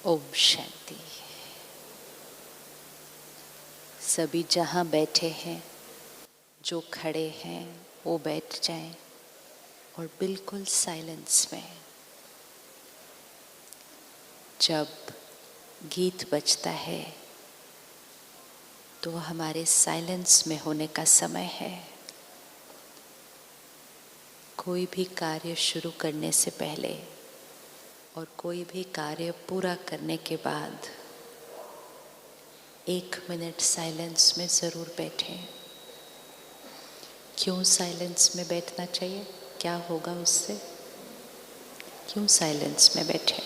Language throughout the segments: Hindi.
ओम शांति। सभी जहाँ बैठे हैं, जो खड़े हैं वो बैठ जाएं और बिल्कुल साइलेंस में। जब गीत बजता है तो हमारे साइलेंस में होने का समय है। कोई भी कार्य शुरू करने से पहले और कोई भी कार्य पूरा करने के बाद 1 मिनट साइलेंस में ज़रूर बैठें। क्यों साइलेंस में बैठना चाहिए? क्या होगा उससे? क्यों साइलेंस में बैठे?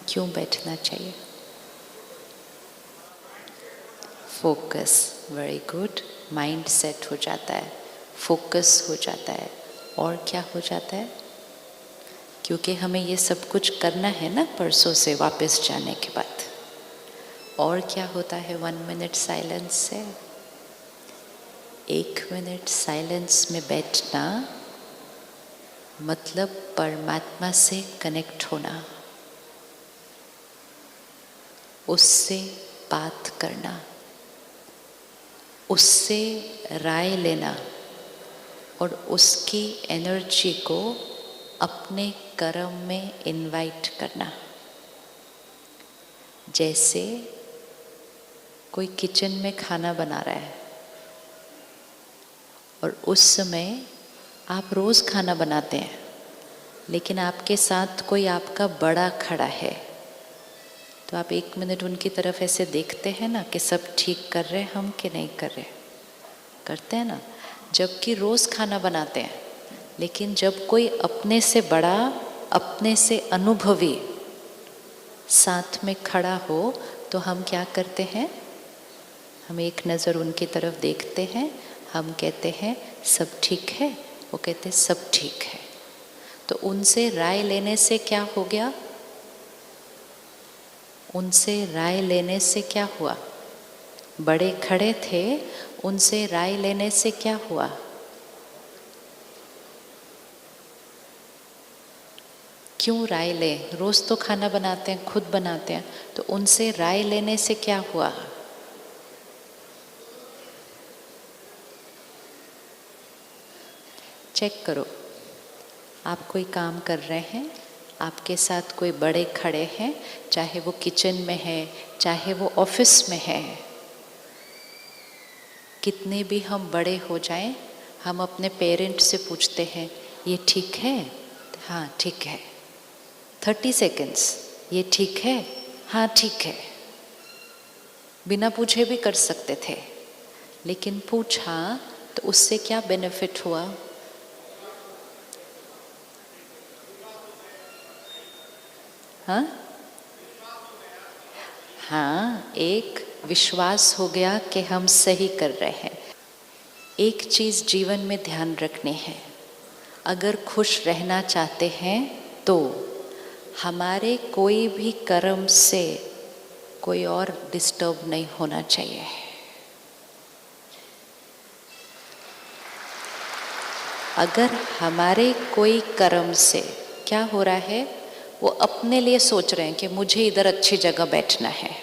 क्यों बैठना चाहिए? Focus, very good. Mind set हो जाता है, फोकस हो जाता है। और क्या हो जाता है? क्योंकि हमें ये सब कुछ करना है ना परसों से वापस जाने के बाद। और क्या होता है 1 मिनट साइलेंस से? 1 मिनट साइलेंस में बैठना मतलब परमात्मा से कनेक्ट होना, उससे बात करना, उससे राय लेना और उसकी एनर्जी को अपने कर्म में इनवाइट करना। जैसे कोई किचन में खाना बना रहा है और उस समय आप रोज़ खाना बनाते हैं, लेकिन आपके साथ कोई आपका बड़ा खड़ा है, तो आप 1 मिनट उनकी तरफ ऐसे देखते हैं ना कि सब ठीक कर रहे हैं हम कि नहीं कर रहे। करते हैं ना। जबकि रोज़ खाना बनाते हैं, लेकिन जब कोई अपने से बड़ा, अपने से अनुभवी साथ में खड़ा हो तो हम क्या करते हैं? हम एक नज़र उनकी तरफ देखते हैं, हम कहते हैं सब ठीक है, वो कहते हैं सब ठीक है। तो उनसे राय लेने से क्या हो गया? उनसे राय लेने से क्या हुआ? बड़े खड़े थे, उनसे राय लेने से क्या हुआ? क्यों राय लें? रोज़ तो खाना बनाते हैं, खुद बनाते हैं, तो उनसे राय लेने से क्या हुआ? चेक करो। आप कोई काम कर रहे हैं, आपके साथ कोई बड़े खड़े हैं, चाहे वो किचन में है, चाहे वो ऑफिस में है। कितने भी हम बड़े हो जाएं, हम अपने पेरेंट से पूछते हैं ये ठीक है? हाँ ठीक है। 30 सेकेंड्स, ये ठीक है? हाँ ठीक है। बिना पूछे भी कर सकते थे, लेकिन पूछा तो उससे क्या बेनिफिट हुआ? हाँ हाँ, एक विश्वास हो गया कि हम सही कर रहे हैं। एक चीज़ जीवन में ध्यान रखनी है, अगर खुश रहना चाहते हैं तो हमारे कोई भी कर्म से कोई और डिस्टर्ब नहीं होना चाहिए। अगर हमारे कोई कर्म से क्या हो रहा है, वो अपने लिए सोच रहे हैं कि मुझे इधर अच्छी जगह बैठना है,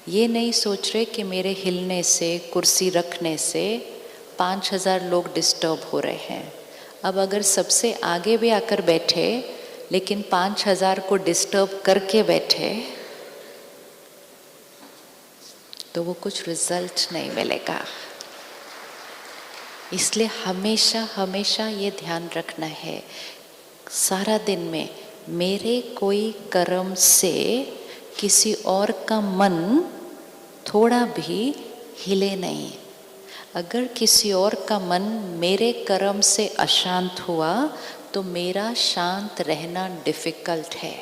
ये नहीं सोच रहे कि मेरे हिलने से, कुर्सी रखने से 5000 लोग डिस्टर्ब हो रहे हैं। अब अगर सबसे आगे भी आकर बैठे लेकिन 5000 को डिस्टर्ब करके बैठे तो वो कुछ रिजल्ट नहीं मिलेगा। इसलिए हमेशा हमेशा ये ध्यान रखना है, सारा दिन में मेरे कोई कर्म से किसी और का मन थोड़ा भी हिले नहीं। अगर किसी और का मन मेरे कर्म से अशांत हुआ तो मेरा शांत रहना डिफिकल्ट है।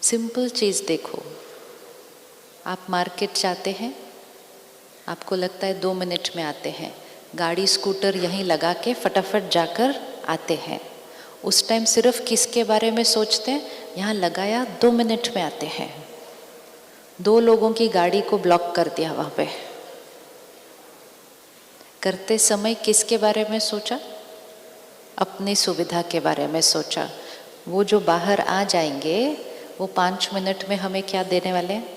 सिंपल चीज़ देखो, आप मार्केट जाते हैं, आपको लगता है 2 मिनट में आते हैं, गाड़ी स्कूटर यहीं लगा के फटाफट जाकर आते हैं। उस टाइम सिर्फ किसके बारे में सोचते हैं? यहाँ लगाया 2 मिनट में आते हैं। 2 लोगों की गाड़ी को ब्लॉक कर दिया वहाँ पे। करते समय किसके बारे में सोचा? अपनी सुविधा के बारे में सोचा। वो जो बाहर आ जाएंगे वो 5 मिनट में हमें क्या देने वाले हैं?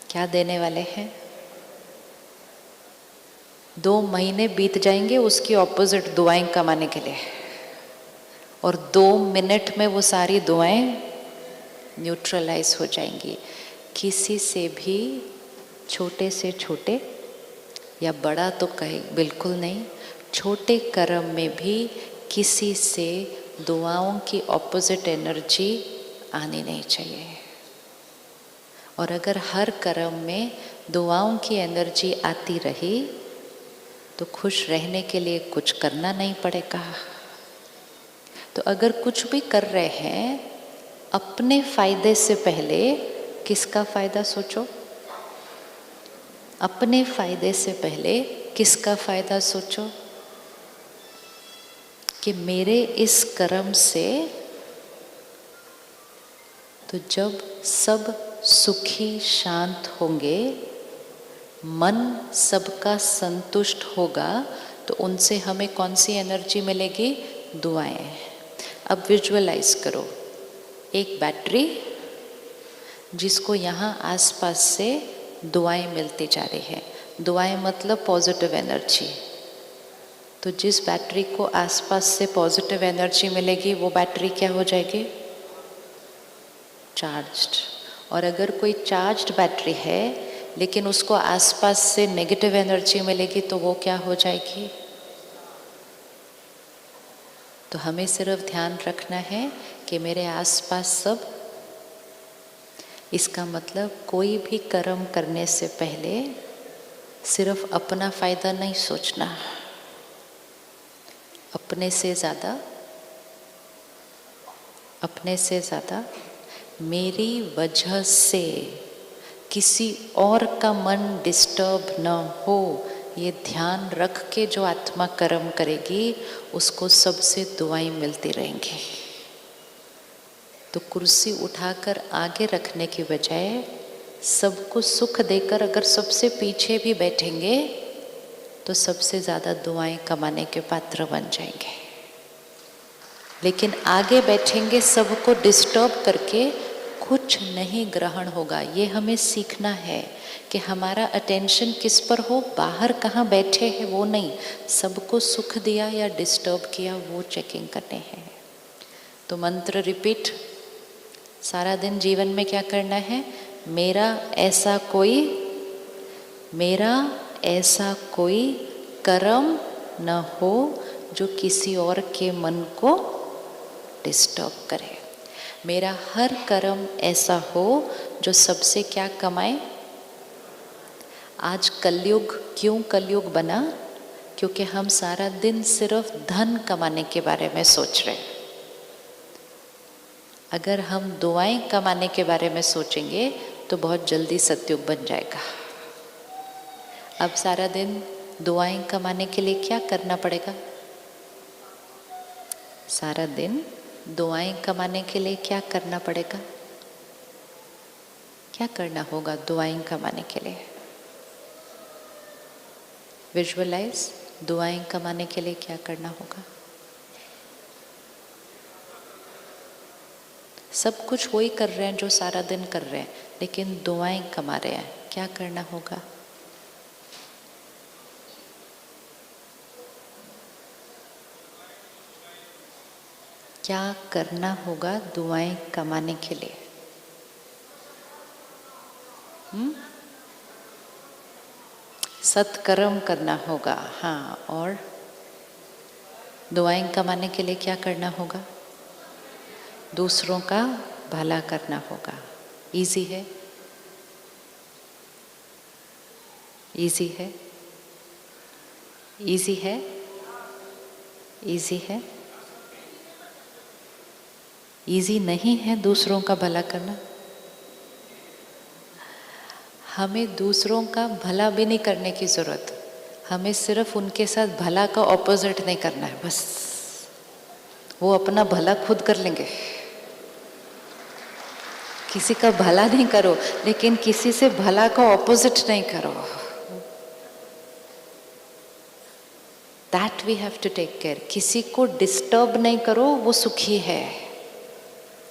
क्या देने वाले हैं? 2 महीने बीत जाएंगे उसकी ऑपोजिट दुआएं कमाने के लिए, और 2 मिनट में वो सारी दुआएं न्यूट्रलाइज हो जाएंगी। किसी से भी छोटे से छोटे, या बड़ा तो कहे बिल्कुल नहीं, छोटे कर्म में भी किसी से दुआओं की ऑपोजिट एनर्जी आनी नहीं चाहिए। और अगर हर कर्म में दुआओं की एनर्जी आती रही तो खुश रहने के लिए कुछ करना नहीं पड़ेगा। तो अगर कुछ भी कर रहे हैं, अपने फायदे से पहले किसका फायदा सोचो। अपने फायदे से पहले किसका फायदा सोचो, कि मेरे इस कर्म से तो जब सब सुखी शांत होंगे, मन सबका संतुष्ट होगा, तो उनसे हमें कौन सी एनर्जी मिलेगी? दुआएं। अब विजुअलाइज करो एक बैटरी जिसको यहाँ आसपास से दुआएं मिलती जा रही है। दुआएं मतलब पॉजिटिव एनर्जी। तो जिस बैटरी को आसपास से पॉजिटिव एनर्जी मिलेगी वो बैटरी क्या हो जाएगी? चार्ज्ड। और अगर कोई चार्ज्ड बैटरी है लेकिन उसको आसपास से नेगेटिव एनर्जी मिलेगी तो वो क्या हो जाएगी? तो हमें सिर्फ ध्यान रखना है कि मेरे आसपास सब, इसका मतलब कोई भी कर्म करने से पहले सिर्फ अपना फायदा नहीं सोचना, अपने से ज़्यादा मेरी वजह से किसी और का मन डिस्टर्ब न हो, ये ध्यान रख के जो आत्मा कर्म करेगी उसको सबसे दुआएं मिलती रहेंगी। तो कुर्सी उठाकर आगे रखने की बजाय सबको सुख देकर अगर सबसे पीछे भी बैठेंगे तो सबसे ज़्यादा दुआएं कमाने के पात्र बन जाएंगे। लेकिन आगे बैठेंगे सबको डिस्टर्ब करके, कुछ नहीं ग्रहण होगा। ये हमें सीखना है कि हमारा अटेंशन किस पर हो, बाहर कहाँ बैठे हैं वो नहीं, सबको सुख दिया या डिस्टर्ब किया वो चेकिंग करने हैं। तो मंत्र रिपीट सारा दिन जीवन में क्या करना है? मेरा ऐसा कोई कर्म न हो जो किसी और के मन को डिस्टर्ब करे। मेरा हर कर्म ऐसा हो जो सबसे क्या कमाए। आज कलयुग, क्यों कलयुग बना? क्योंकि हम सारा दिन सिर्फ धन कमाने के बारे में सोच रहे हैं। अगर हम दुआएं कमाने के बारे में सोचेंगे तो बहुत जल्दी सतयुग बन जाएगा। अब सारा दिन दुआएं कमाने के लिए क्या करना पड़ेगा? सारा दिन दुआएं कमाने के लिए क्या करना पड़ेगा? क्या करना होगा दुआएं कमाने के लिए? विजुअलाइज, दुआएं कमाने के लिए क्या करना होगा? सब कुछ वही कर रहे हैं जो सारा दिन कर रहे हैं, लेकिन दुआएं कमा रहे हैं। क्या करना होगा? क्या करना होगा दुआएं कमाने के लिए? सत्कर्म करना होगा। हाँ, और दुआएं कमाने के लिए क्या करना होगा? दूसरों का भला करना होगा। इजी है? इजी है? इजी है? इजी है? इजी नहीं है दूसरों का भला करना। हमें दूसरों का भला भी नहीं करने की जरूरत, हमें सिर्फ उनके साथ भला का ऑपोजिट नहीं करना है, बस। वो अपना भला खुद कर लेंगे। किसी का भला नहीं करो, लेकिन किसी से भला का ऑपोजिट नहीं करो। That we have to take care. किसी को डिस्टर्ब नहीं करो, वो सुखी है।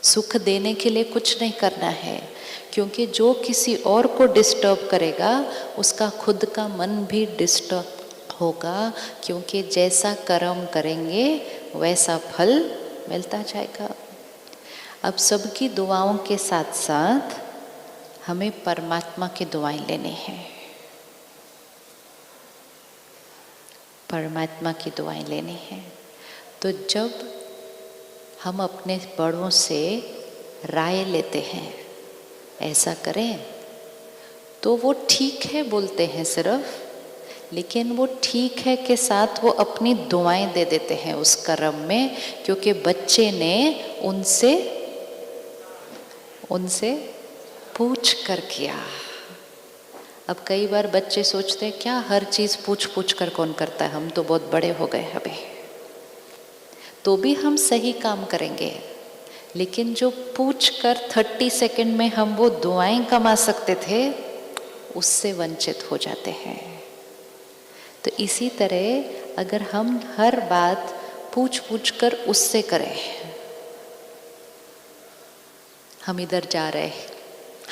सुख देने के लिए कुछ नहीं करना है, क्योंकि जो किसी और को डिस्टर्ब करेगा उसका खुद का मन भी डिस्टर्ब होगा, क्योंकि जैसा कर्म करेंगे वैसा फल मिलता जाएगा। अब सबकी दुआओं के साथ साथ हमें परमात्मा की दुआएं लेनी है। परमात्मा की दुआएं लेनी है। तो जब हम अपने बड़ों से राय लेते हैं ऐसा करें, तो वो ठीक है बोलते हैं सिर्फ, लेकिन वो ठीक है के साथ वो अपनी दुआएं दे देते हैं उस कर्म में, क्योंकि बच्चे ने उनसे पूछ कर किया। अब कई बार बच्चे सोचते हैं क्या हर चीज़ पूछ पूछ कर कौन करता है, हम तो बहुत बड़े हो गए अभी, तो भी हम सही काम करेंगे। लेकिन जो पूछ कर 30 सेकंड में हम वो दुआएं कमा सकते थे, उससे वंचित हो जाते हैं। तो इसी तरह अगर हम हर बात पूछ पूछ कर उससे करें, हम इधर जा रहे हैं,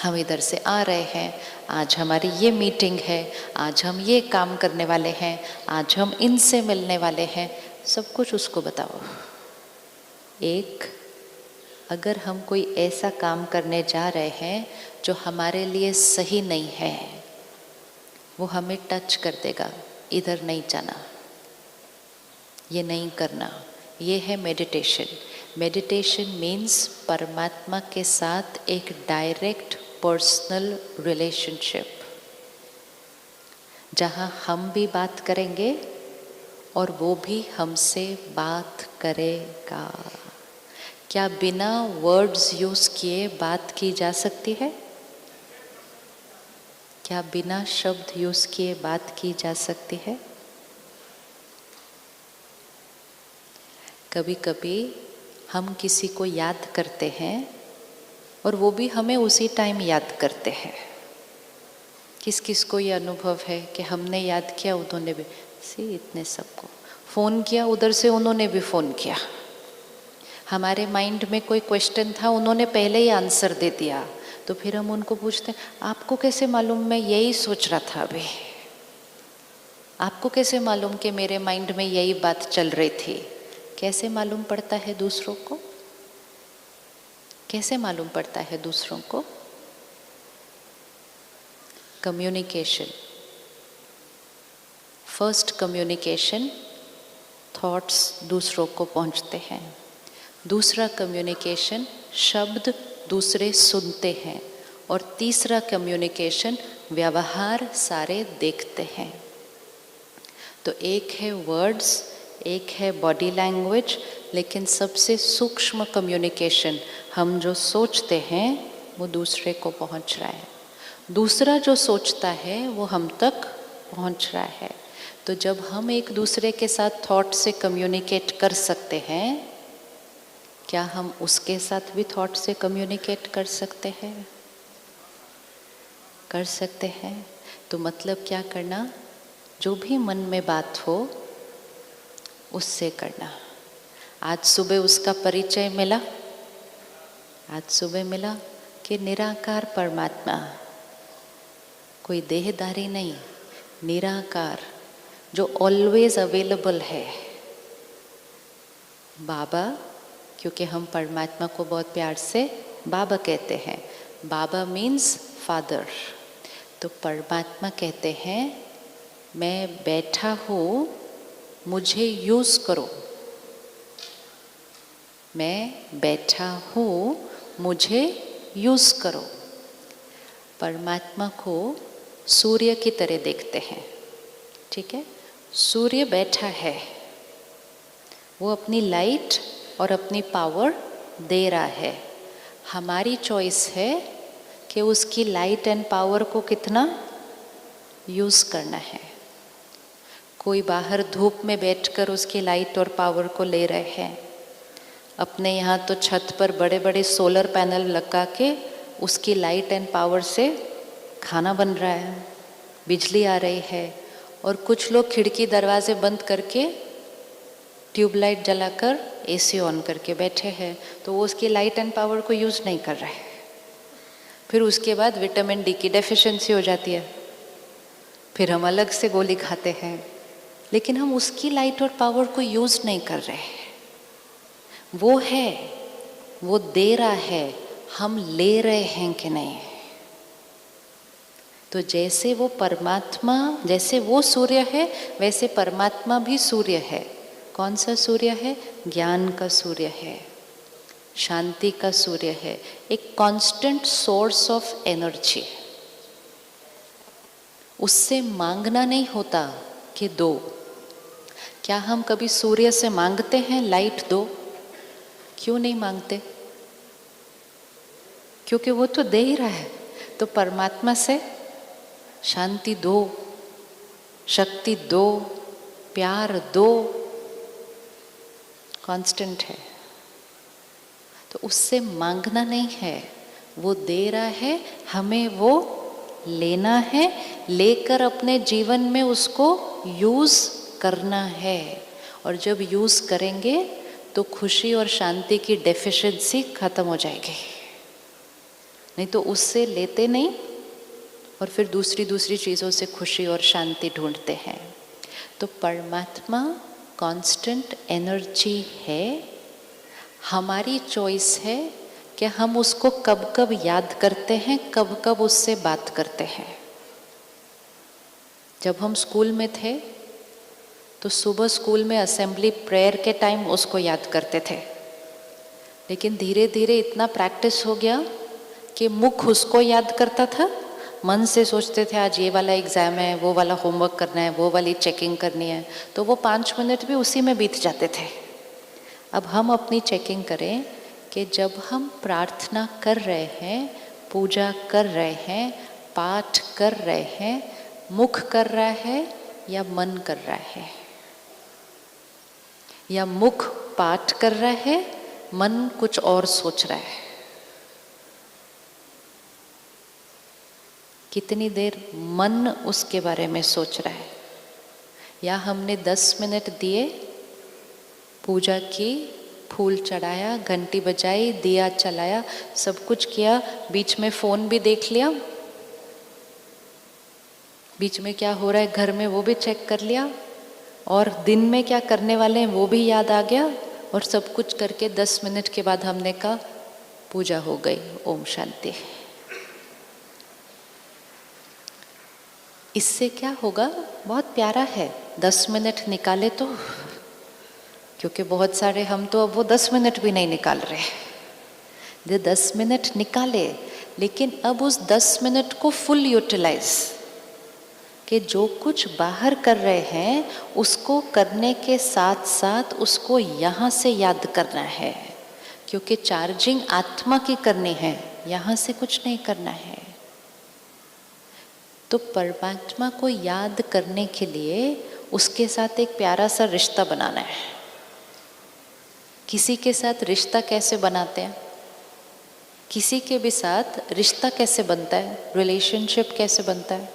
हम इधर से आ रहे हैं, आज हमारी ये मीटिंग है, आज हम ये काम करने वाले हैं, आज हम इनसे मिलने वाले हैं, सब कुछ उसको बताओ। एक, अगर हम कोई ऐसा काम करने जा रहे हैं जो हमारे लिए सही नहीं है, वो हमें टच कर देगा, इधर नहीं जाना, ये नहीं करना। ये है मेडिटेशन। मेडिटेशन मीन्स परमात्मा के साथ एक डायरेक्ट पर्सनल रिलेशनशिप, जहाँ हम भी बात करेंगे और वो भी हमसे बात करेगा। क्या बिना वर्ड्स यूज किए बात की जा सकती है? क्या बिना शब्द यूज किए बात की जा सकती है? कभी कभी हम किसी को याद करते हैं और वो भी हमें उसी टाइम याद करते हैं। किस किस को ये अनुभव है कि हमने याद किया, उन्होंने भी, इतने सबको फ़ोन किया, उधर से उन्होंने भी फ़ोन किया। हमारे माइंड में कोई क्वेश्चन था, उन्होंने पहले ही आंसर दे दिया, तो फिर हम उनको पूछते हैं आपको कैसे मालूम, मैं यही सोच रहा था अभी, आपको कैसे मालूम कि मेरे माइंड में यही बात चल रही थी। कैसे मालूम पड़ता है दूसरों को? कैसे मालूम पड़ता है दूसरों को? कम्युनिकेशन। फर्स्ट कम्युनिकेशन, थॉट्स दूसरों को पहुंचते हैं। दूसरा कम्युनिकेशन, शब्द दूसरे सुनते हैं। और तीसरा कम्युनिकेशन, व्यवहार सारे देखते हैं। तो एक है वर्ड्स, एक है बॉडी लैंग्वेज, लेकिन सबसे सूक्ष्म कम्युनिकेशन, हम जो सोचते हैं वो दूसरे को पहुंच रहा है, दूसरा जो सोचता है वो हम तक पहुंच रहा है। तो जब हम एक दूसरे के साथ थॉट से कम्युनिकेट कर सकते हैं, क्या हम उसके साथ भी थॉट से कम्युनिकेट कर सकते हैं? कर सकते हैं। तो मतलब क्या करना, जो भी मन में बात हो उससे करना। आज सुबह उसका परिचय मिला, आज सुबह मिला कि निराकार परमात्मा, कोई देहधारी नहीं, निराकार जो ऑलवेज अवेलेबल है। बाबा, क्योंकि हम परमात्मा को बहुत प्यार से बाबा कहते हैं, बाबा मीन्स फादर। तो परमात्मा कहते हैं मैं बैठा हूँ, मुझे यूज़ करो। मैं बैठा हूँ, मुझे यूज़ करो। परमात्मा को सूर्य की तरह देखते हैं, ठीक है? सूर्य बैठा है, वो अपनी लाइट और अपनी पावर दे रहा है। हमारी चॉइस है कि उसकी लाइट एंड पावर को कितना यूज़ करना है। कोई बाहर धूप में बैठकर उसकी लाइट और पावर को ले रहे हैं। अपने यहाँ तो छत पर बड़े बड़े सोलर पैनल लगा के उसकी लाइट एंड पावर से खाना बन रहा है, बिजली आ रही है, और कुछ लोग खिड़की दरवाजे बंद करके ट्यूबलाइट जलाकर एसी ऑन करके बैठे हैं, तो वो उसकी लाइट एंड पावर को यूज़ नहीं कर रहे हैं। फिर उसके बाद विटामिन डी की डेफिशिएंसी हो जाती है, फिर हम अलग से गोली खाते हैं, लेकिन हम उसकी लाइट और पावर को यूज़ नहीं कर रहे हैं। वो है, वो दे रहा है, हम ले रहे हैं कि नहीं। तो जैसे वो परमात्मा, जैसे वो सूर्य है, वैसे परमात्मा भी सूर्य है। कौन सा सूर्य है? ज्ञान का सूर्य है, शांति का सूर्य है, एक कांस्टेंट सोर्स ऑफ एनर्जी। उससे मांगना नहीं होता कि दो। क्या हम कभी सूर्य से मांगते हैं लाइट दो? क्यों नहीं मांगते? क्योंकि वो तो दे ही रहा है। तो परमात्मा से शांति दो, शक्ति दो, प्यार दो, कांस्टेंट है। तो उससे मांगना नहीं है, वो दे रहा है, हमें वो लेना है, लेकर अपने जीवन में उसको यूज़ करना है। और जब यूज़ करेंगे तो खुशी और शांति की डेफिशिएंसी खत्म हो जाएगी। नहीं तो उससे लेते नहीं और फिर दूसरी चीज़ों से खुशी और शांति ढूंढते हैं। तो परमात्मा कांस्टेंट एनर्जी है। हमारी चॉइस है कि हम उसको कब कब याद करते हैं, कब कब उससे बात करते हैं। जब हम स्कूल में थे तो सुबह स्कूल में असेंबली प्रेयर के टाइम उसको याद करते थे, लेकिन धीरे धीरे इतना प्रैक्टिस हो गया कि मुख उसको याद करता था, मन से सोचते थे आज ये वाला एग्ज़ाम है, वो वाला होमवर्क करना है, वो वाली चेकिंग करनी है, तो वो 5 मिनट भी उसी में बीत जाते थे। अब हम अपनी चेकिंग करें कि जब हम प्रार्थना कर रहे हैं, पूजा कर रहे हैं, पाठ कर रहे हैं, मुख कर रहा है या मन कर रहा है, या मुख पाठ कर रहा है, मन कुछ और सोच रहा है। कितनी देर मन उसके बारे में सोच रहा है। या हमने 10 मिनट दिए, पूजा की, फूल चढ़ाया, घंटी बजाई, दिया चलाया, सब कुछ किया, बीच में फ़ोन भी देख लिया, बीच में क्या हो रहा है घर में वो भी चेक कर लिया, और दिन में क्या करने वाले हैं वो भी याद आ गया, और सब कुछ करके 10 मिनट के बाद हमने कहा पूजा हो गई, ओम शांति। इससे क्या होगा? बहुत प्यारा है। 10 मिनट निकाले तो, क्योंकि बहुत सारे हम तो अब वो 10 मिनट भी नहीं निकाल रहे। जो 10 मिनट निकाले, लेकिन अब उस 10 मिनट को फुल यूटिलाइज, कि जो कुछ बाहर कर रहे हैं उसको करने के साथ साथ उसको यहाँ से याद करना है, क्योंकि चार्जिंग आत्मा की करनी है, यहाँ से कुछ नहीं करना है। तो परमात्मा को याद करने के लिए उसके साथ एक प्यारा सा रिश्ता बनाना है। किसी के साथ रिश्ता कैसे बनाते हैं? किसी के भी साथ रिश्ता कैसे बनता है? रिलेशनशिप कैसे बनता है?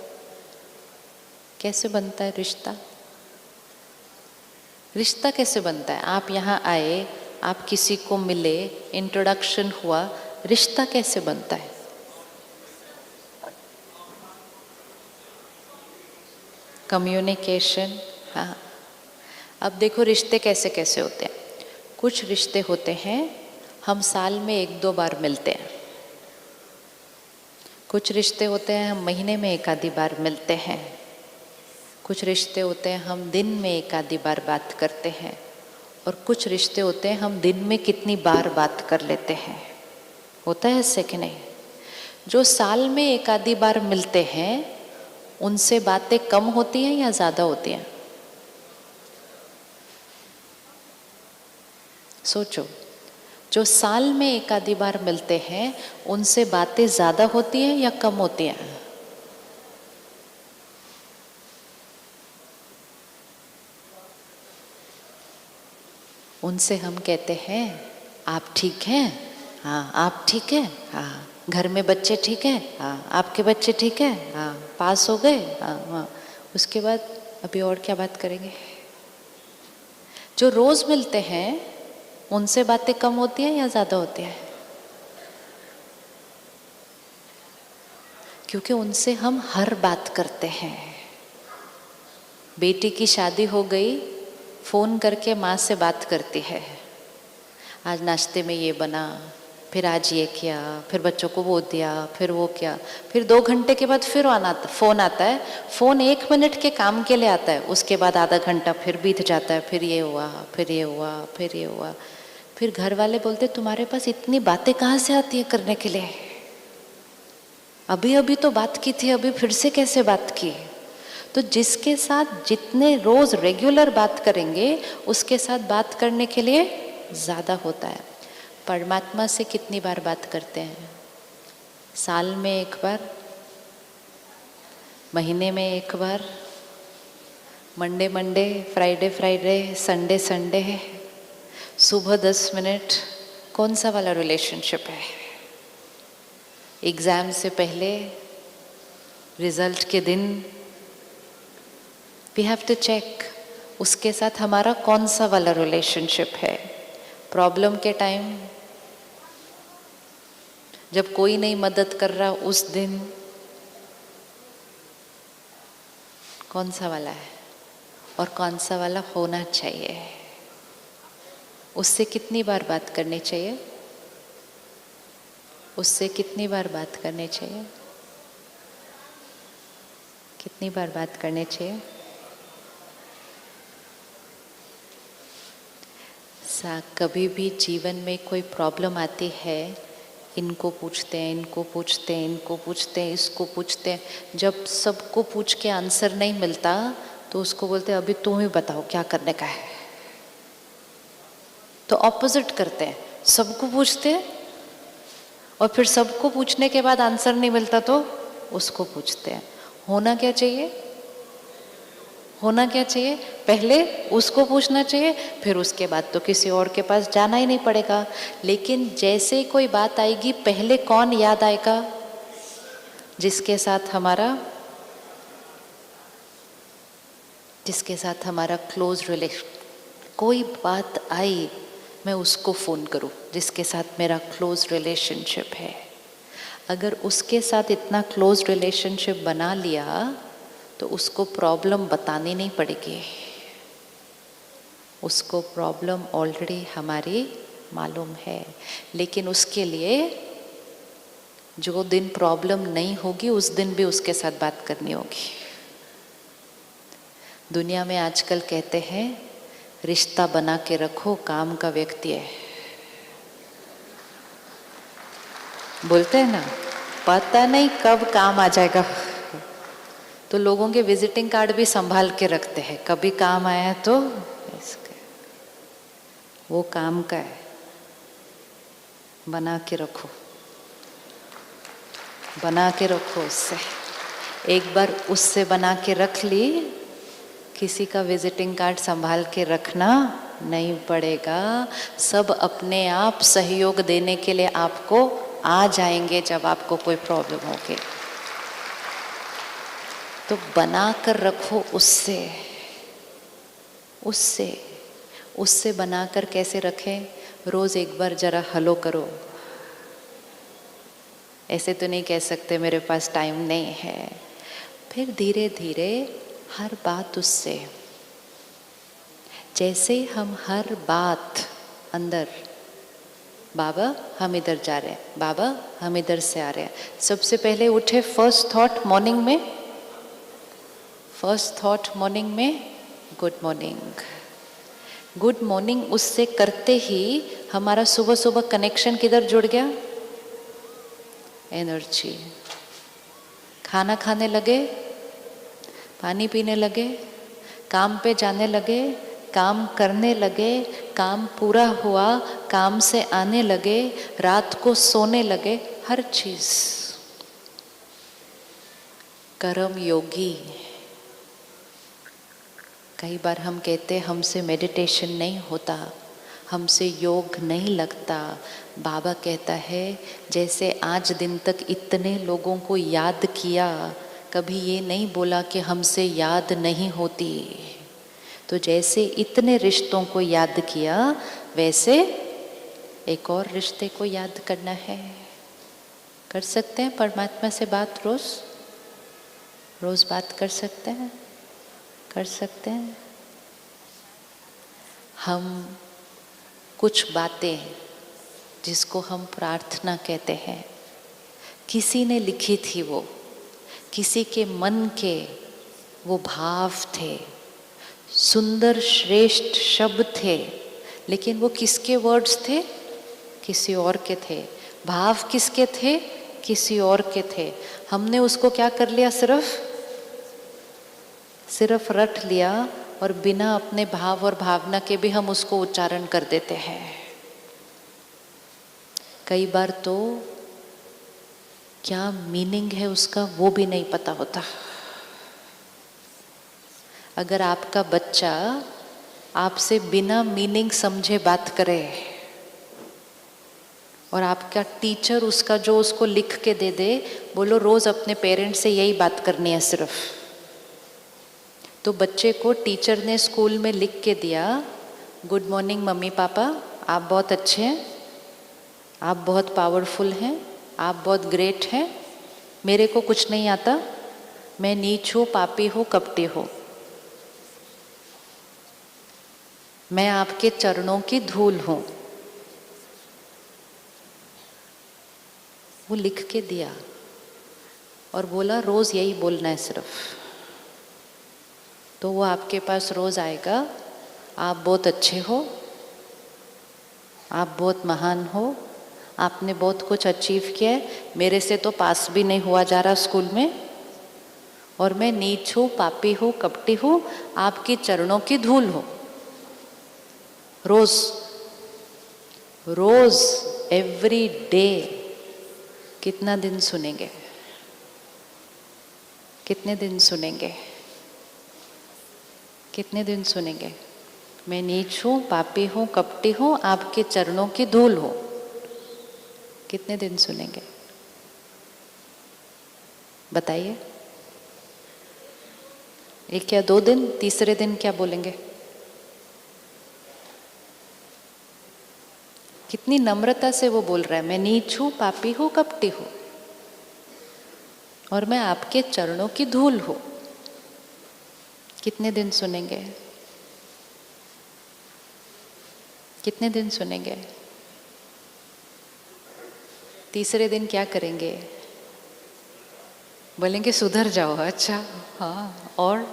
कैसे बनता है रिश्ता? रिश्ता कैसे बनता है? आप यहाँ आए, आप किसी को मिले, इंट्रोडक्शन हुआ, रिश्ता कैसे बनता है? कम्युनिकेशन। हाँ, अब देखो रिश्ते कैसे कैसे होते हैं। कुछ रिश्ते होते हैं हम साल में 1-2 बार मिलते हैं, कुछ रिश्ते होते हैं हम महीने में 1 आधी बार मिलते हैं, कुछ रिश्ते होते हैं हम दिन में 1 आधी बार बात करते हैं, और कुछ रिश्ते होते हैं हम दिन में कितनी बार बात कर लेते हैं। होता है ऐसे कि नहीं? जो साल में 1 आधी बार मिलते हैं उनसे बातें कम होती हैं या ज़्यादा होती हैं? सोचो, जो साल में 1 आधी बार मिलते हैं उनसे बातें ज़्यादा होती हैं या कम होती हैं? उनसे हम कहते हैं आप ठीक हैं? हाँ। आप ठीक हैं? हाँ। घर में बच्चे ठीक हैं? हाँ। आपके बच्चे ठीक हैं? हाँ। पास हो गए? हाँ हाँ। उसके बाद अभी और क्या बात करेंगे? जो रोज मिलते हैं उनसे बातें कम होती हैं या ज्यादा होती है? क्योंकि उनसे हम हर बात करते हैं। बेटी की शादी हो गई, फोन करके माँ से बात करती है, आज नाश्ते में ये बना, फिर आज ये किया, फिर बच्चों को वो दिया, फिर वो किया, फिर 2 घंटे के बाद फिर फोन आता है। फोन 1 मिनट के काम के लिए आता है, उसके बाद आधा घंटा फिर बीत जाता है, फिर ये हुआ, फिर ये हुआ, फिर ये हुआ। फिर घर वाले बोलते तुम्हारे पास इतनी बातें कहाँ से आती है करने के लिए? अभी अभी तो बात की थी, अभी फिर से कैसे बात की? तो जिसके साथ जितने रोज रेगुलर बात करेंगे उसके साथ बात करने के लिए ज़्यादा होता है। परमात्मा से कितनी बार बात करते हैं? साल में 1 बार, महीने में 1 बार, Monday Monday, Friday Friday, Sunday Sunday, सुबह 10 मिनट। कौन सा वाला रिलेशनशिप है? एग्ज़ाम से पहले, रिजल्ट के दिन, वी हैव टू चेक उसके साथ हमारा कौन सा वाला रिलेशनशिप है। प्रॉब्लम के टाइम, जब कोई नहीं मदद कर रहा उस दिन, कौन सा वाला है और कौन सा वाला होना चाहिए? उससे कितनी बार बात करनी चाहिए? उससे कितनी बार बात करनी चाहिए? कितनी बार बात करनी चाहिए? कभी भी जीवन में कोई प्रॉब्लम आती है, इनको पूछते हैं, इनको पूछते हैं, इनको पूछते हैं, इसको पूछते हैं। जब सबको पूछ के आंसर नहीं मिलता तो उसको बोलते हैं अभी तुम ही बताओ क्या करने का है। तो ऑपोजिट करते हैं, सबको पूछते हैं और फिर सबको पूछने के बाद आंसर नहीं मिलता तो उसको पूछते हैं। होना क्या चाहिए? होना क्या चाहिए? पहले उसको पूछना चाहिए, फिर उसके बाद तो किसी और के पास जाना ही नहीं पड़ेगा। लेकिन जैसे ही कोई बात आएगी, पहले कौन याद आएगा? जिसके साथ हमारा क्लोज रिलेशन। कोई बात आई, मैं उसको फ़ोन करूं जिसके साथ मेरा क्लोज रिलेशनशिप है। अगर उसके साथ इतना क्लोज रिलेशनशिप बना लिया तो उसको प्रॉब्लम बतानी नहीं पड़ेगी। उसको प्रॉब्लम ऑलरेडी हमारी मालूम है। लेकिन उसके लिए जो दिन प्रॉब्लम नहीं होगी उस दिन भी उसके साथ बात करनी होगी। दुनिया में आजकल कहते हैं रिश्ता बना के रखो, काम का व्यक्ति है। बोलते हैं ना, पता नहीं कब काम आ जाएगा। तो लोगों के विजिटिंग कार्ड भी संभाल के रखते हैं, कभी काम आया तो इसके, वो काम का है, बना के रखो, बना के रखो उससे। एक बार उससे बना के रख ली, किसी का विजिटिंग कार्ड संभाल के रखना नहीं पड़ेगा। सब अपने आप सहयोग देने के लिए आपको आ जाएंगे जब आपको कोई प्रॉब्लम होगी। तो बना कर रखो उससे। उससे बनाकर कैसे रखें? रोज एक बार जरा हेलो करो। ऐसे तो नहीं कह सकते मेरे पास टाइम नहीं है। फिर धीरे धीरे हर बात उससे, जैसे हम हर बात अंदर, बाबा हम इधर जा रहे हैं, बाबा हम इधर से आ रहे हैं। सबसे पहले उठे, फर्स्ट थॉट मॉर्निंग में गुड मॉर्निंग। गुड मॉर्निंग उससे करते ही हमारा सुबह सुबह कनेक्शन किधर जुड़ गया? एनर्जी। खाना खाने लगे, पानी पीने लगे, काम पे जाने लगे, काम करने लगे, काम पूरा हुआ, काम से आने लगे, रात को सोने लगे, हर चीज। कर्म योगी। कई बार हम कहते हैं हमसे मेडिटेशन नहीं होता, हमसे योग नहीं लगता। बाबा कहता है जैसे आज दिन तक इतने लोगों को याद किया कभी ये नहीं बोला कि हमसे याद नहीं होती। तो जैसे इतने रिश्तों को याद किया, वैसे एक और रिश्ते को याद करना है। कर सकते हैं परमात्मा से बात रोज? रोज बात कर सकते हैं? कर सकते हैं। हम कुछ बातें जिसको हम प्रार्थना कहते हैं, किसी ने लिखी थी, वो किसी के मन के वो भाव थे, सुंदर श्रेष्ठ शब्द थे, लेकिन वो किसके वर्ड्स थे? किसी और के थे। भाव किसके थे? किसी और के थे। हमने उसको क्या कर लिया? सिर्फ रट लिया, और बिना अपने भाव और भावना के भी हम उसको उच्चारण कर देते हैं। कई बार तो क्या मीनिंग है उसका वो भी नहीं पता होता। अगर आपका बच्चा आपसे बिना मीनिंग समझे बात करे, और आपका टीचर उसका जो उसको लिख के दे दे, बोलो रोज अपने पेरेंट्स से यही बात करनी है सिर्फ, तो बच्चे को टीचर ने स्कूल में लिख के दिया, गुड मॉर्निंग मम्मी पापा, आप बहुत अच्छे हैं, आप बहुत पावरफुल हैं, आप बहुत ग्रेट हैं, मेरे को कुछ नहीं आता, मैं नीच हूँ, पापी हूँ, कपटी हूँ, मैं आपके चरणों की धूल हूँ। वो लिख के दिया और बोला रोज यही बोलना है सिर्फ। तो वो आपके पास रोज आएगा, आप बहुत अच्छे हो, आप बहुत महान हो, आपने बहुत कुछ अचीव किया है, मेरे से तो पास भी नहीं हुआ जा रहा स्कूल में, और मैं नीच हूँ, पापी हूँ, कपटी हूँ, आपके चरणों की धूल हूँ। रोज रोज एवरी डे। कितना दिन सुनेंगे? कितने दिन सुनेंगे? कितने दिन सुनेंगे? मैं नीच हूँ, पापी हूँ, कपटी हूँ, आपके चरणों की धूल हूँ। कितने दिन सुनेंगे? बताइए। एक या 2 दिन? तीसरे दिन क्या बोलेंगे? कितनी नम्रता से वो बोल रहा है, मैं नीच हूँ, पापी हूँ, कपटी हूँ, और मैं आपके चरणों की धूल हूँ। कितने दिन सुनेंगे? कितने दिन सुनेंगे? तीसरे दिन क्या करेंगे? बोलेंगे सुधर जाओ। अच्छा, हाँ, और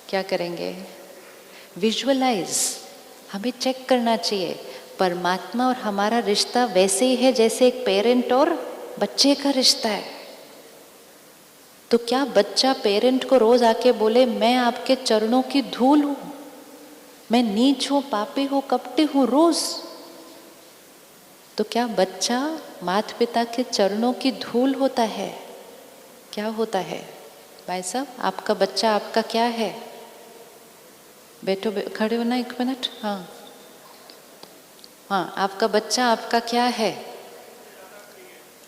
क्या करेंगे? विजुअलाइज। हमें चेक करना चाहिए, परमात्मा और हमारा रिश्ता वैसे ही है जैसे एक पेरेंट और बच्चे का रिश्ता है। तो क्या बच्चा पेरेंट को रोज आके बोले मैं आपके चरणों की धूल हूं, मैं नीच हूं, पापी हूं, कपटी हूं रोज? तो क्या बच्चा माता पिता के चरणों की धूल होता है? क्या होता है भाई साहब? आपका बच्चा आपका क्या है? बैठो, खड़े हो ना 1 मिनट। हाँ हाँ, आपका बच्चा आपका क्या है?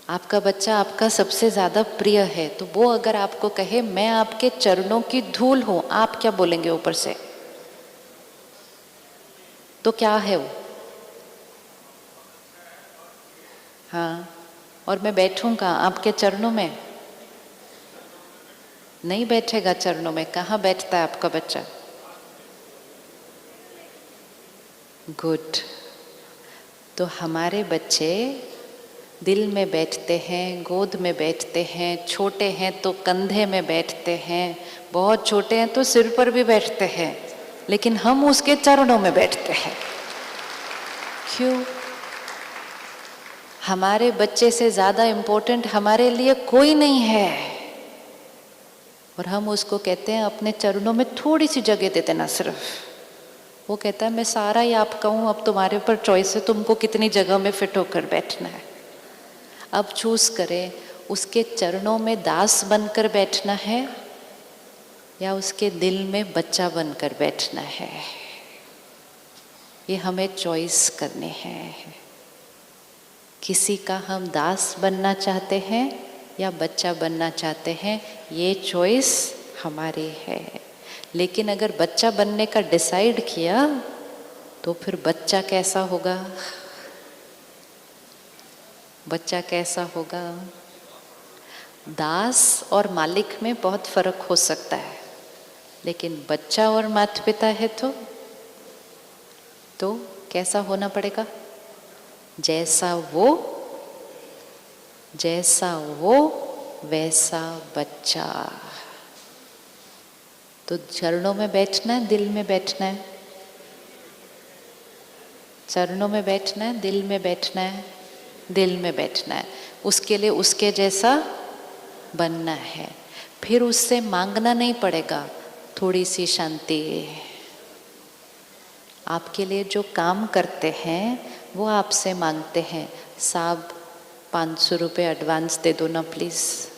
आपका बच्चा आपका सबसे ज्यादा प्रिय है। तो वो अगर आपको कहे मैं आपके चरणों की धूल हूं, आप क्या बोलेंगे ऊपर से? तो क्या है वो? हाँ, और मैं बैठूंगा आपके चरणों में? नहीं बैठेगा चरणों में। कहाँ बैठता है आपका बच्चा? गुड। तो हमारे बच्चे दिल में बैठते हैं, गोद में बैठते हैं, छोटे हैं तो कंधे में बैठते हैं, बहुत छोटे हैं तो सिर पर भी बैठते हैं, लेकिन हम उसके चरणों में बैठते हैं। क्यों? हमारे बच्चे से ज्यादा इम्पोर्टेंट हमारे लिए कोई नहीं है, और हम उसको कहते हैं अपने चरणों में थोड़ी सी जगह दे देना सिर्फ। वो कहता है मैं सारा ही आपका हूँ, अब तुम्हारे ऊपर चॉइस है, तुमको कितनी जगह में फिट होकर बैठना है। अब चूज करें, उसके चरणों में दास बनकर बैठना है या उसके दिल में बच्चा बनकर बैठना है। ये हमें चॉइस करनी है। किसी का हम दास बनना चाहते हैं या बच्चा बनना चाहते हैं, ये चॉइस हमारी है। लेकिन अगर बच्चा बनने का डिसाइड किया तो फिर बच्चा कैसा होगा? बच्चा कैसा होगा? दास और मालिक में बहुत फर्क हो सकता है, लेकिन बच्चा और माता पिता है तो कैसा होना पड़ेगा? जैसा वो वैसा बच्चा। तो चरणों में बैठना है, दिल में बैठना है? चरणों में बैठना है, दिल में बैठना है? दिल में बैठना है। उसके लिए उसके जैसा बनना है। फिर उससे मांगना नहीं पड़ेगा, थोड़ी सी शांति। आपके लिए जो काम करते हैं वो आपसे मांगते हैं, साहब 500 रुपये एडवांस दे दो ना प्लीज़।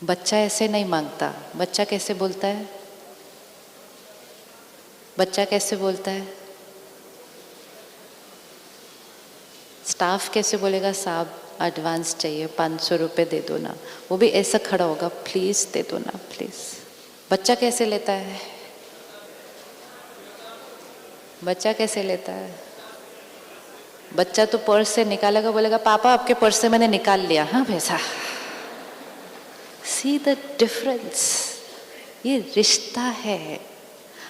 बच्चा ऐसे नहीं मांगता। बच्चा कैसे बोलता है? बच्चा कैसे बोलता है? स्टाफ कैसे बोलेगा साहब एडवांस चाहिए 500 रुपये दे दो ना? वो भी ऐसा खड़ा होगा, प्लीज़ दे दो ना प्लीज़। बच्चा कैसे लेता है? बच्चा कैसे लेता है? बच्चा तो पर्स से निकालेगा, बोलेगा पापा आपके पर्स से मैंने निकाल लिया, हाँ पैसा। See the difference. ये रिश्ता है।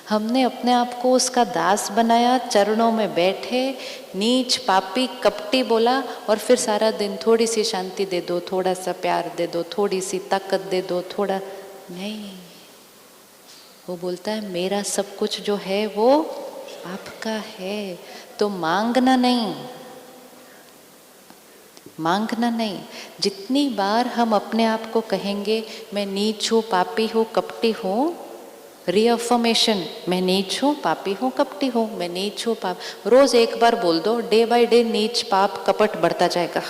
हमने अपने आप को उसका दास बनाया, चरणों में बैठे, नीच पापी कपटी बोला, और फिर सारा दिन थोड़ी सी शांति दे दो, थोड़ा सा प्यार दे दो, थोड़ी सी ताकत दे दो, थोड़ा नहीं। वो बोलता है मेरा सब कुछ जो है वो आपका है। तो मांगना नहीं, मांगना नहीं। जितनी बार हम अपने आप को कहेंगे मैं नीच हूँ, पापी हूँ, कपटी हूँ, रीअफर्मेशन, मैं नीच हूँ, पापी हूँ, कपटी हूँ, मैं नीच हूँ, पाप, रोज एक बार बोल दो, डे बाय डे नीच पाप कपट बढ़ता जाएगा।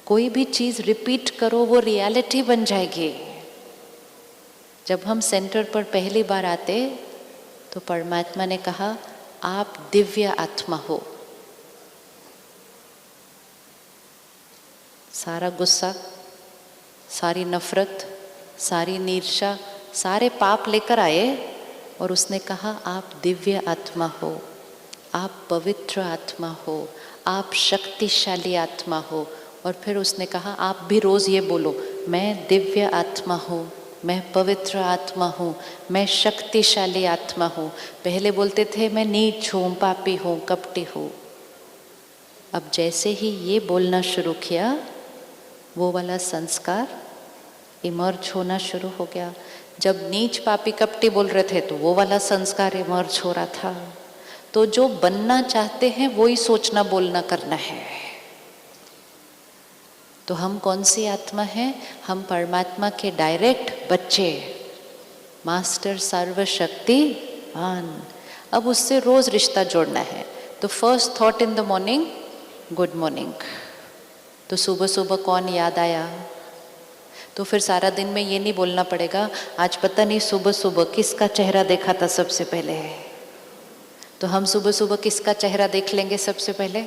कोई भी चीज रिपीट करो, वो रियलिटी बन जाएगी। जब हम सेंटर पर पहली बार आते तो परमात्मा ने कहा आप दिव्य आत्मा हो। सारा गुस्सा, सारी नफरत, सारी ईर्ष्या, सारे पाप लेकर आए और उसने कहा आप दिव्य आत्मा हो, आप पवित्र आत्मा हो, आप शक्तिशाली आत्मा हो। और फिर उसने कहा आप भी रोज ये बोलो, मैं दिव्य आत्मा हूँ, मैं पवित्र आत्मा हूँ, मैं शक्तिशाली आत्मा हूँ। पहले बोलते थे मैं नीच हूँ, पापी हूँ, कपटी हूँ। अब जैसे ही ये बोलना शुरू किया, वो वाला संस्कार इमर्ज होना शुरू हो गया। जब नीच पापी कपटी बोल रहे थे तो वो वाला संस्कार इमर्ज हो रहा था। तो जो बनना चाहते हैं वो ही सोचना, बोलना, करना है। तो हम कौन सी आत्मा हैं? हम परमात्मा के डायरेक्ट बच्चे, मास्टर सर्वशक्तिवान। अब उससे रोज रिश्ता जोड़ना है। तो first thought in the morning, good morning. तो सुबह सुबह कौन याद आया? तो फिर सारा दिन में ये नहीं बोलना पड़ेगा आज पता नहीं सुबह सुबह किसका चेहरा देखा था सबसे पहले। तो हम सुबह सुबह किसका चेहरा देख लेंगे सबसे पहले?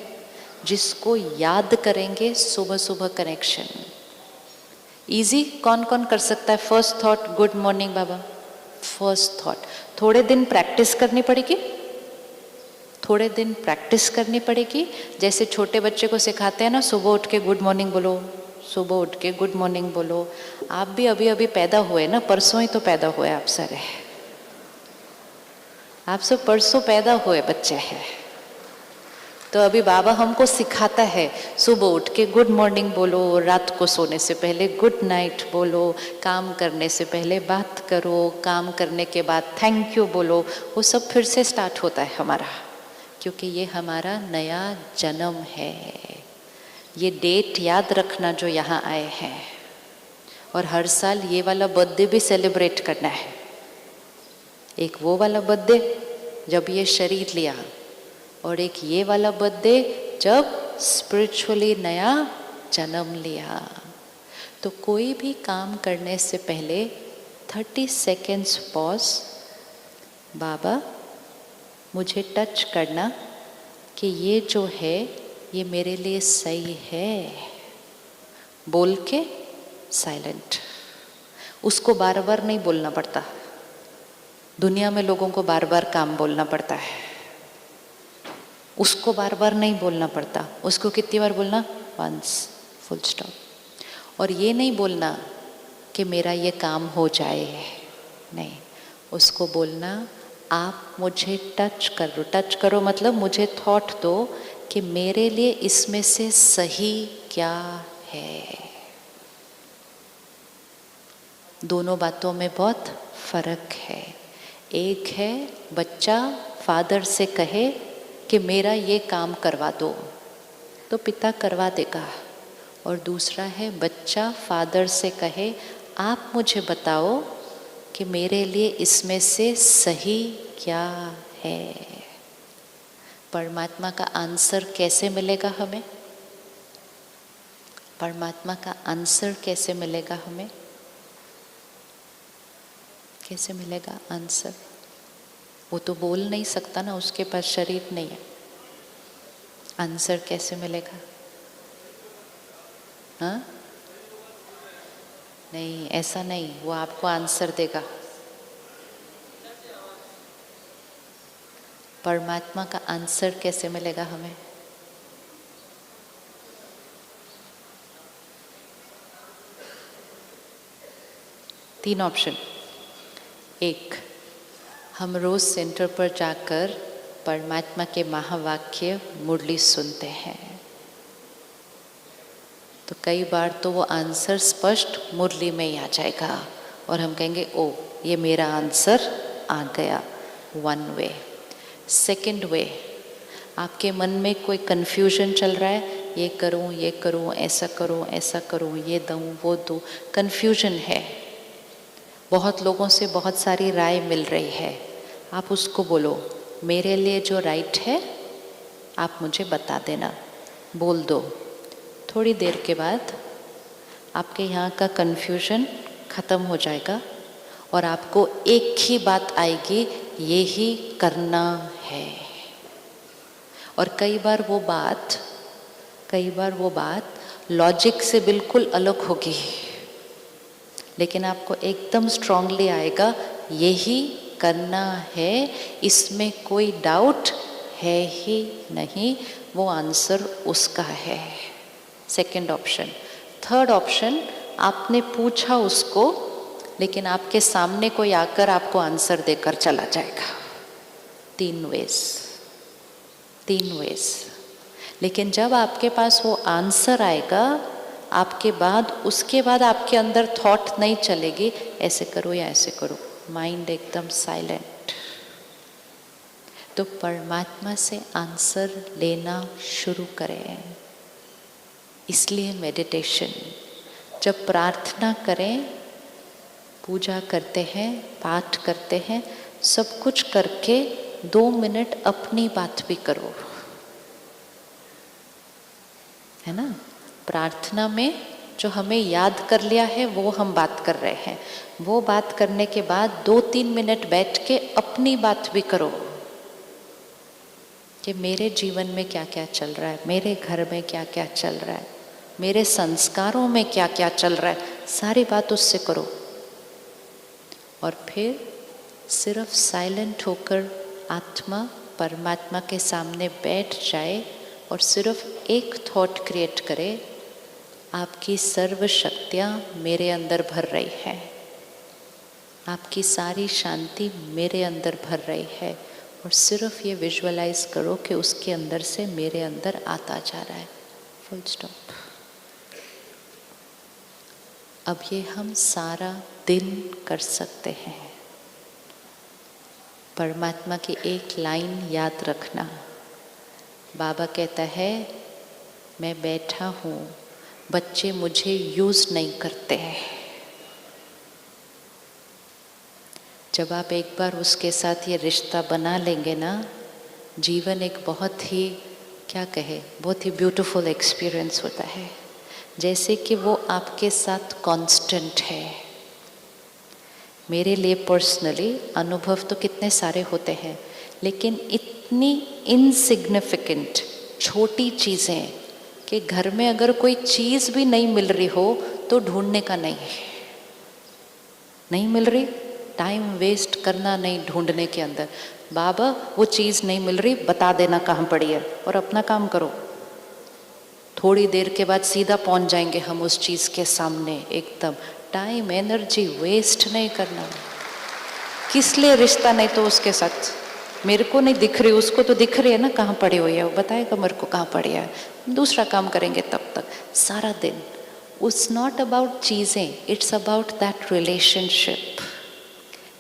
जिसको याद करेंगे सुबह सुबह कनेक्शन। इजी कौन कौन कर सकता है? फर्स्ट थॉट गुड मॉर्निंग बाबा, फर्स्ट थॉट। थोड़े दिन प्रैक्टिस करनी पड़ेगी, थोड़े दिन प्रैक्टिस करनी पड़ेगी। जैसे छोटे बच्चे को सिखाते हैं ना, सुबह उठ के गुड मॉर्निंग बोलो, सुबह उठ के गुड मॉर्निंग बोलो। आप भी अभी अभी पैदा हुए ना, परसों ही तो पैदा हुए आप सारे, आप सब परसों पैदा हुए बच्चे हैं। तो अभी बाबा हमको सिखाता है सुबह उठ के गुड मॉर्निंग बोलो, रात को सोने से पहले गुड नाइट बोलो, काम करने से पहले बात करो, काम करने के बाद थैंक यू बोलो। वो सब फिर से स्टार्ट होता है हमारा, क्योंकि ये हमारा नया जन्म है। ये डेट याद रखना जो यहाँ आए हैं, और हर साल ये वाला बर्थडे भी सेलिब्रेट करना है। एक वो वाला बर्थडे जब ये शरीर लिया, और एक ये वाला बर्थडे जब स्पिरिचुअली नया जन्म लिया। तो कोई भी काम करने से पहले 30 सेकेंड्स पॉज, बाबा मुझे टच करना कि ये जो है ये मेरे लिए सही है, बोल के साइलेंट। उसको बार बार नहीं बोलना पड़ता। दुनिया में लोगों को बार बार काम बोलना पड़ता है, उसको बार बार नहीं बोलना पड़ता। उसको कितनी बार बोलना? Once, full stop. और ये नहीं बोलना कि मेरा ये काम हो जाए, नहीं, उसको बोलना आप मुझे टच करो। टच करो मतलब मुझे थॉट दो कि मेरे लिए इसमें से सही क्या है। दोनों बातों में बहुत फर्क है। एक है बच्चा फादर से कहे कि मेरा ये काम करवा दो, तो पिता करवा देगा। और दूसरा है बच्चा फादर से कहे आप मुझे बताओ कि मेरे लिए इसमें से सही क्या है। परमात्मा का आंसर कैसे मिलेगा हमें? परमात्मा का आंसर कैसे मिलेगा हमें? कैसे मिलेगा आंसर? वो तो बोल नहीं सकता ना, उसके पास शरीर नहीं है। आंसर कैसे मिलेगा? हाँ, नहीं, ऐसा नहीं, वो आपको आंसर देगा। परमात्मा का आंसर कैसे मिलेगा हमें? तीन ऑप्शन। एक, हम रोज सेंटर पर जाकर परमात्मा के महावाक्य मुरली सुनते हैं, तो कई बार तो वो आंसर स्पष्ट मुरली में ही आ जाएगा और हम कहेंगे ओ ये मेरा आंसर आ गया। One way. सेकंड वे, आपके मन में कोई कन्फ्यूजन चल रहा है, ये करूं, ऐसा करूं, ये दूं, वो दूं, कन्फ्यूजन है, बहुत लोगों से बहुत सारी राय मिल रही है। आप उसको बोलो मेरे लिए जो राइट है आप मुझे बता देना, बोल दो। थोड़ी देर के बाद आपके यहाँ का कन्फ्यूजन ख़त्म हो जाएगा और आपको एक ही बात आएगी, ये ही करना है। और कई बार वो बात लॉजिक से बिल्कुल अलग होगी, लेकिन आपको एकदम स्ट्रांगली आएगा यही करना है, इसमें कोई डाउट है ही नहीं, वो आंसर उसका है। Second option. थर्ड ऑप्शन, आपने पूछा उसको लेकिन आपके सामने कोई आकर आपको आंसर देकर चला जाएगा। तीन वेज। लेकिन जब आपके पास वो आंसर आएगा, उसके बाद आपके अंदर थॉट नहीं चलेगी ऐसे करो या ऐसे करो, माइंड एकदम साइलेंट। तो परमात्मा से आंसर लेना शुरू करें। इसलिए मेडिटेशन, जब प्रार्थना करें, पूजा करते हैं, पाठ करते हैं, सब कुछ करके 2 मिनट अपनी बात भी करो, है ना। प्रार्थना में जो हमें याद कर लिया है वो हम बात कर रहे हैं, वो बात करने के बाद 2-3 मिनट बैठ के अपनी बात भी करो कि मेरे जीवन में क्या क्या चल रहा है, मेरे घर में क्या क्या चल रहा है, मेरे संस्कारों में क्या क्या चल रहा है, सारी बात उससे करो। और फिर सिर्फ साइलेंट होकर आत्मा परमात्मा के सामने बैठ जाए और सिर्फ एक थॉट क्रिएट करे, आपकी सर्व शक्तियाँ मेरे अंदर भर रही है, आपकी सारी शांति मेरे अंदर भर रही है। और सिर्फ ये विजुअलाइज करो कि उसके अंदर से मेरे अंदर आता जा रहा है। Full stop. अब ये हम सारा दिन कर सकते हैं। परमात्मा की एक लाइन याद रखना। बाबा कहता है मैं बैठा हूँ, बच्चे मुझे यूज़ नहीं करते हैं। जब आप एक बार उसके साथ ये रिश्ता बना लेंगे ना, जीवन एक बहुत ही बहुत ही ब्यूटीफुल एक्सपीरियंस होता है। जैसे कि वो आपके साथ कांस्टेंट है। मेरे लिए पर्सनली अनुभव तो कितने सारे होते हैं, लेकिन इतनी इनसिग्निफिकेंट छोटी चीज़ें कि घर में अगर कोई चीज़ भी नहीं मिल रही हो तो ढूंढने का नहीं मिल रही, टाइम वेस्ट करना नहीं ढूंढने के अंदर। बाबा वो चीज़ नहीं मिल रही, बता देना कहाँ पड़ी है और अपना काम करो। थोड़ी देर के बाद सीधा पहुंच जाएंगे हम उस चीज़ के सामने। एकदम टाइम एनर्जी वेस्ट नहीं करना। किस लिए रिश्ता नहीं तो उसके साथ, मेरे को नहीं दिख रही, उसको तो दिख रही है ना कहाँ पड़ी हुई है, वो बताएगा मेरे को कहाँ पड़ी है, दूसरा काम करेंगे तब तक सारा दिन। इट्स नॉट अबाउट चीज़ें, इट्स अबाउट दैट रिलेशनशिप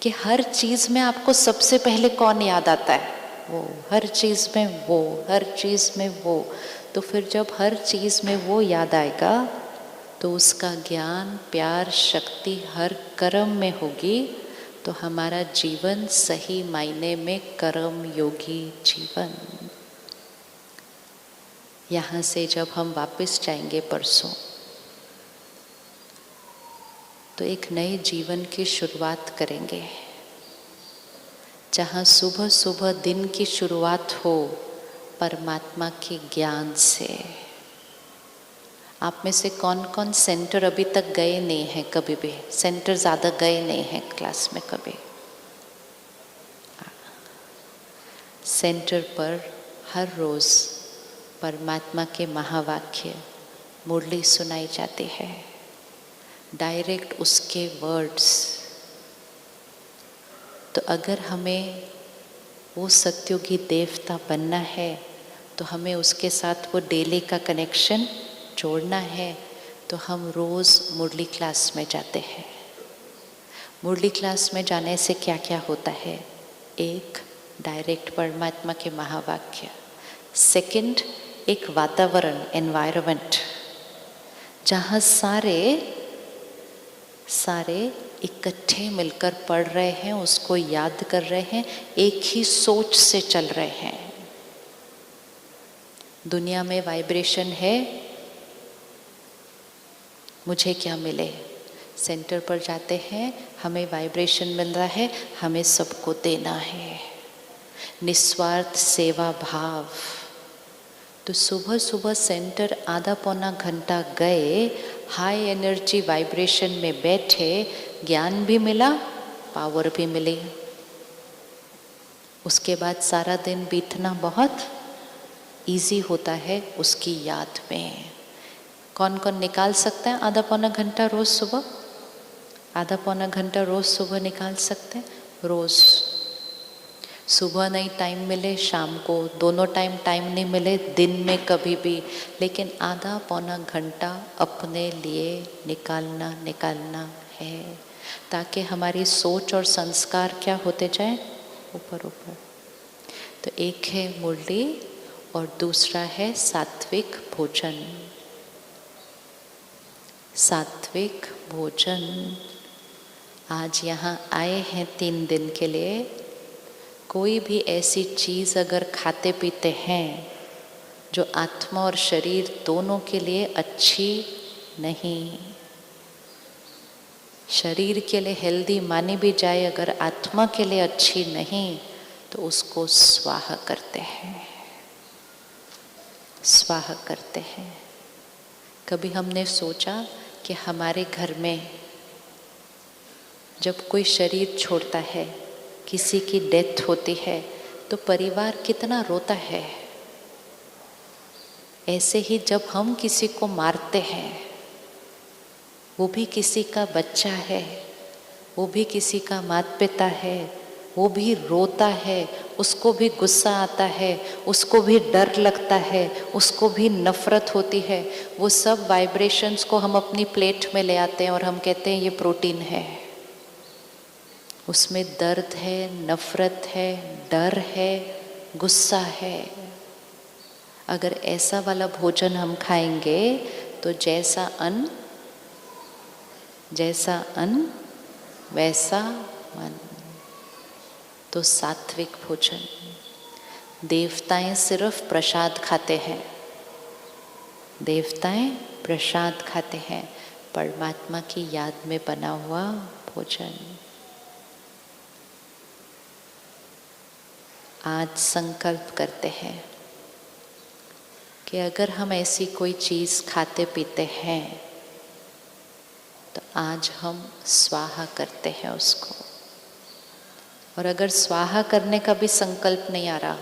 कि हर चीज़ में आपको सबसे पहले कौन याद आता है, वो। हर चीज़ में वो, हर चीज़ में वो। तो फिर जब हर चीज़ में वो याद आएगा तो उसका ज्ञान, प्यार, शक्ति हर कर्म में होगी, तो हमारा जीवन सही मायने में कर्म योगी जीवन। यहाँ से जब हम वापस जाएंगे परसों, तो एक नए जीवन की शुरुआत करेंगे, जहाँ सुबह सुबह दिन की शुरुआत हो परमात्मा के ज्ञान से। आप में से कौन कौन सेंटर अभी तक गए नहीं हैं, कभी भी सेंटर ज़्यादा गए नहीं हैं क्लास में कभी? सेंटर पर हर रोज़ परमात्मा के महावाक्य मुरली सुनाई जाती है, डायरेक्ट उसके वर्ड्स। तो अगर हमें वो सत्युगी देवता बनना है तो हमें उसके साथ वो डेली का कनेक्शन जोड़ना है। तो हम रोज़ मुरली क्लास में जाते हैं। मुरली क्लास में जाने से क्या क्या होता है? एक, डायरेक्ट परमात्मा के महावाक्य। सेकंड, एक वातावरण, एनवायरनमेंट, जहाँ सारे इकट्ठे मिलकर पढ़ रहे हैं, उसको याद कर रहे हैं, एक ही सोच से चल रहे हैं। दुनिया में वाइब्रेशन है, मुझे क्या मिले। सेंटर पर जाते हैं, हमें वाइब्रेशन मिल रहा है, हमें सबको देना है, निस्वार्थ सेवा भाव। तो सुबह सुबह सेंटर आधा पौना घंटा गए, हाई एनर्जी वाइब्रेशन में बैठे, ज्ञान भी मिला, पावर भी मिली। उसके बाद सारा दिन बीतना बहुत इजी होता है उसकी याद में। कौन कौन निकाल सकता है आधा पौना घंटा रोज़ सुबह? आधा पौना घंटा रोज़ सुबह निकाल सकते हैं? रोज़ सुबह नहीं टाइम मिले, शाम को, दोनों टाइम नहीं मिले, दिन में कभी भी, लेकिन आधा पौना घंटा अपने लिए निकालना है, ताकि हमारी सोच और संस्कार क्या होते जाए, ऊपर ऊपर। तो एक है मुरली और दूसरा है सात्विक भोजन। सात्विक भोजन। आज यहाँ आए हैं 3 दिन के लिए। कोई भी ऐसी चीज़ अगर खाते पीते हैं जो आत्मा और शरीर दोनों के लिए अच्छी नहीं, शरीर के लिए हेल्दी मानी भी जाए, अगर आत्मा के लिए अच्छी नहीं, तो उसको स्वाहा करते हैं, स्वाहा करते हैं। कभी हमने सोचा कि हमारे घर में जब कोई शरीर छोड़ता है, किसी की डेथ होती है, तो परिवार कितना रोता है। ऐसे ही जब हम किसी को मारते हैं, वो भी किसी का बच्चा है, वो भी किसी का माता पिता है, वो भी रोता है, उसको भी गुस्सा आता है, उसको भी डर लगता है, उसको भी नफरत होती है। वो सब वाइब्रेशंस को हम अपनी प्लेट में ले आते हैं और हम कहते हैं ये प्रोटीन है। उसमें दर्द है, नफरत है, डर है, गुस्सा है। अगर ऐसा वाला भोजन हम खाएंगे तो जैसा अन्न वैसा मन। तो सात्विक भोजन। देवताएं सिर्फ प्रसाद खाते हैं, देवताएं प्रसाद खाते हैं, परमात्मा की याद में बना हुआ भोजन। आज संकल्प करते हैं, कि अगर हम ऐसी कोई चीज़ खाते पीते हैं तो आज हम स्वाहा करते हैं उसको। और अगर स्वाहा करने का भी संकल्प नहीं आ रहा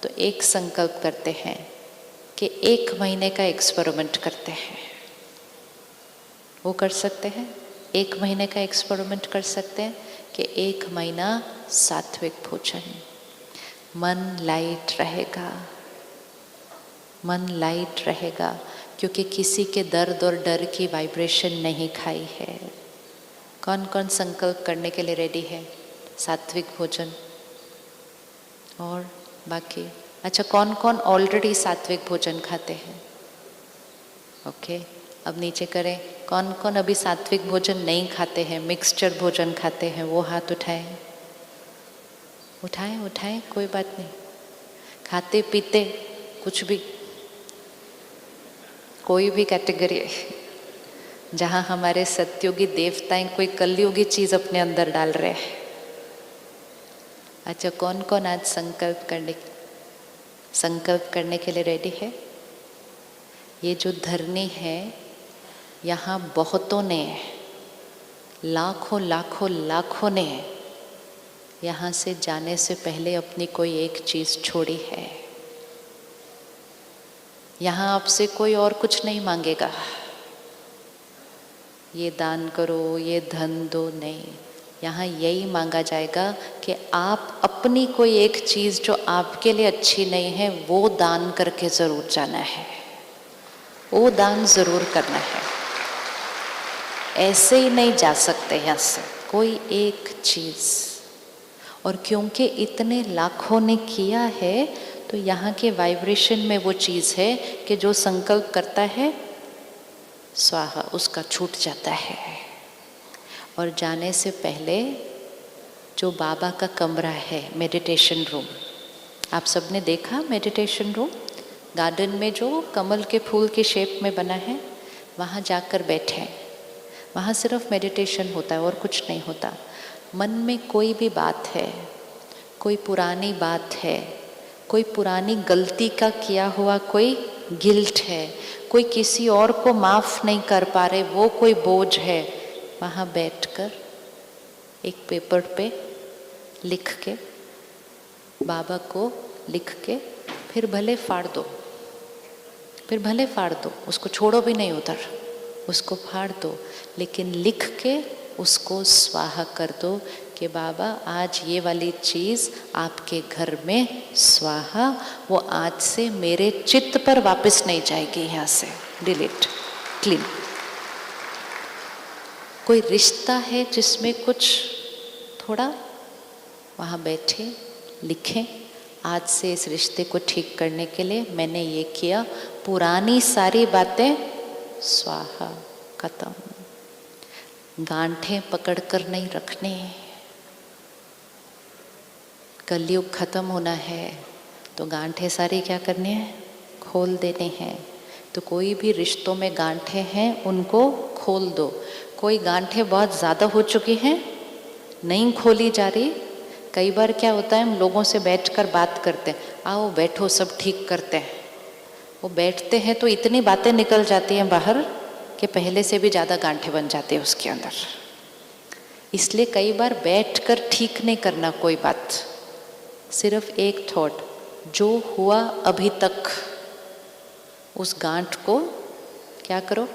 तो एक संकल्प करते हैं कि 1 महीने का एक्सपेरिमेंट करते हैं। वो कर सकते हैं, 1 महीने का एक्सपेरिमेंट कर सकते हैं कि 1 महीना सात्विक भोजन। मन लाइट रहेगा, मन लाइट रहेगा, क्योंकि किसी के दर्द और डर की वाइब्रेशन नहीं खाई है। कौन कौन संकल्प करने के लिए रेडी है? सात्विक भोजन और बाकी। अच्छा, कौन कौन ऑलरेडी सात्विक भोजन खाते हैं? ओके, अब नीचे करें। कौन कौन अभी सात्विक भोजन नहीं खाते हैं, मिक्सचर भोजन खाते हैं? वो हाथ उठाएं, उठाएं उठाएं, कोई बात नहीं। खाते पीते कुछ भी, कोई भी कैटेगरी है जहाँ हमारे सत्युगी देवताएं कोई कलयुगी चीज़ अपने अंदर डाल रहे हैं। अच्छा, कौन कौन आज संकल्प करने के लिए रेडी है? ये जो धरनी है, यहाँ बहुतों ने, लाखों लाखों लाखों ने यहाँ से जाने से पहले अपनी कोई एक चीज़ छोड़ी है। यहाँ आपसे कोई और कुछ नहीं मांगेगा, ये दान करो, ये धन दो, नहीं। यहाँ यही मांगा जाएगा कि आप अपनी कोई एक चीज़ जो आपके लिए अच्छी नहीं है वो दान करके ज़रूर जाना है, वो दान ज़रूर करना है। ऐसे ही नहीं जा सकते यहाँ से कोई एक चीज़। और क्योंकि इतने लाखों ने किया है तो यहाँ के वाइब्रेशन में वो चीज़ है कि जो संकल्प करता है स्वाहा, उसका छूट जाता है। और जाने से पहले जो बाबा का कमरा है, मेडिटेशन रूम, आप सबने देखा मेडिटेशन रूम? गार्डन में जो कमल के फूल की शेप में बना है, वहाँ जाकर बैठे। वहाँ सिर्फ मेडिटेशन होता है और कुछ नहीं होता। मन में कोई भी बात है, कोई पुरानी बात है, कोई पुरानी गलती का किया हुआ कोई गिल्ट है, कोई किसी और को माफ़ नहीं कर पा रहे, वो कोई बोझ है, वहाँ बैठकर एक पेपर पे लिख के, बाबा को लिख के, फिर भले फाड़ दो, फिर भले फाड़ दो, उसको छोड़ो भी नहीं उधर, उसको फाड़ दो, लेकिन लिख के उसको स्वाहा कर दो कि बाबा आज ये वाली चीज़ आपके घर में स्वाहा, वो आज से मेरे चित्त पर वापस नहीं जाएगी, यहाँ से डिलीट, क्लीन। कोई रिश्ता है जिसमें कुछ थोड़ा, वहाँ बैठे लिखें, आज से इस रिश्ते को ठीक करने के लिए मैंने ये किया, पुरानी सारी बातें स्वाहा, खत्म। गांठें पकड़कर नहीं रखने। कलयुग खत्म होना है तो गांठें सारी क्या करनी है? खोल देने हैं। तो कोई भी रिश्तों में गांठें हैं उनको खोल दो। कोई गांठें बहुत ज़्यादा हो चुकी हैं, नहीं खोली जा रही। कई बार क्या होता है, हम लोगों से बैठकर बात करते हैं, आओ बैठो सब ठीक करते हैं। वो बैठते हैं तो इतनी बातें निकल जाती हैं बाहर कि पहले से भी ज़्यादा गांठें बन जाती है उसके अंदर। इसलिए कई बार बैठकर ठीक नहीं करना कोई बात, सिर्फ एक थॉट, जो हुआ अभी तक, उस गांठ को क्या करो?